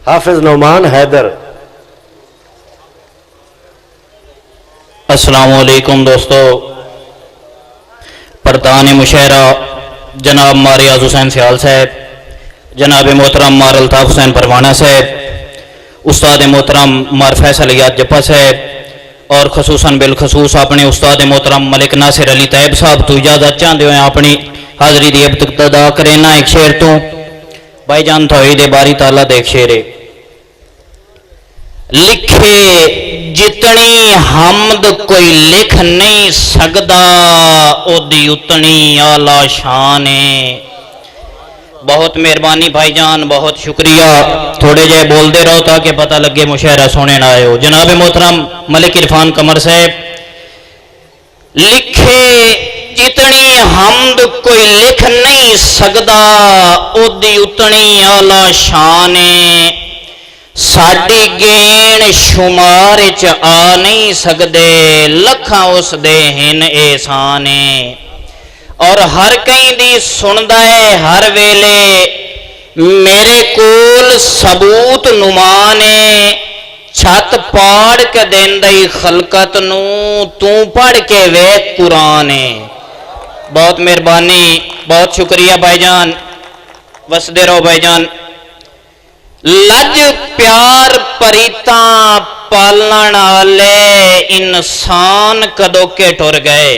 हाफिज नौमान हैदर। अस्सलामुअलैकुम दोस्तों, प्रधान मुशायरा जनाब मार रियाज हुसैन सियाल साहब, जनाब मोहतरम मार अल्ताफ हुसैन परवाना साहब, उस्ताद मोहतरम मार फैसल याद जप्पा साहब और खसूसन बिलखसूस अपने उस्ताद मोहतरम मलिक नासिर अली तैयब साहब तो इजाजत चाहते हुए अपनी हाजरी की इब्तिदा करेना एक शेर तो भाईजान तौहीद बारी ताला देख शेरे। लिखे जितनी हमद कोई लिख नहीं सकदा, ओदी उतनी आला शान है। बहुत मेहरबानी भाईजान, बहुत शुक्रिया। थोड़े जे बोलते रहो ताकि पता लगे मुशायरा सुने ना आए हो। जनाब मोहतरम मलिक इरफान कमर साहब, लिखे जितनी हमद कोई लिख नहीं सकदा, ओदी उतनी आला शान है। साडी गेण शुमार च आ नहीं सकदे, लखां उस दे हिन एहसान है। और हर कई दी सुनदा है हर वेले, मेरे कोल सबूत नुमान है। छत पाड़ के देंदई खलकत नू, तू पढ़ के वेख कुरान है। बहुत मेहरबानी, बहुत शुक्रिया भाईजान, वसदे रहो भाईजान। लज प्यार परीता पालन आले, इंसान कदों के टुर गए।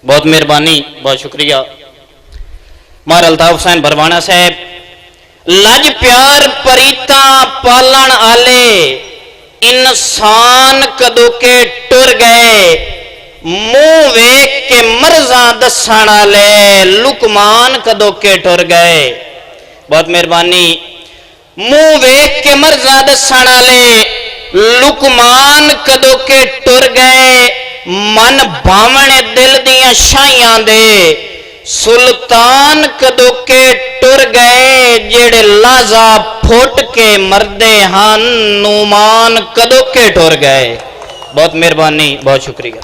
बहुत मेहरबानी, बहुत शुक्रिया। मार अल्ताफ हुसैन परवाना साहब, लज प्यार परीता पालन आले, इंसान कदों के टुर गए। मुंह वेख के मर्जा दसन आले, लुकमान कदों के टुर गए। बहुत मेहरबानी। मुंह वेख के मर्जा दसन आले, लुकमान कदों के टुर गए। मन भावने दिल दियां शाइयां दे, सुल्तान कदों के टुर गए। जेड़े लाजा फुट के मरदे हन, नुमान कदों के टुर गए। बहुत मेहरबानी, बहुत शुक्रिया।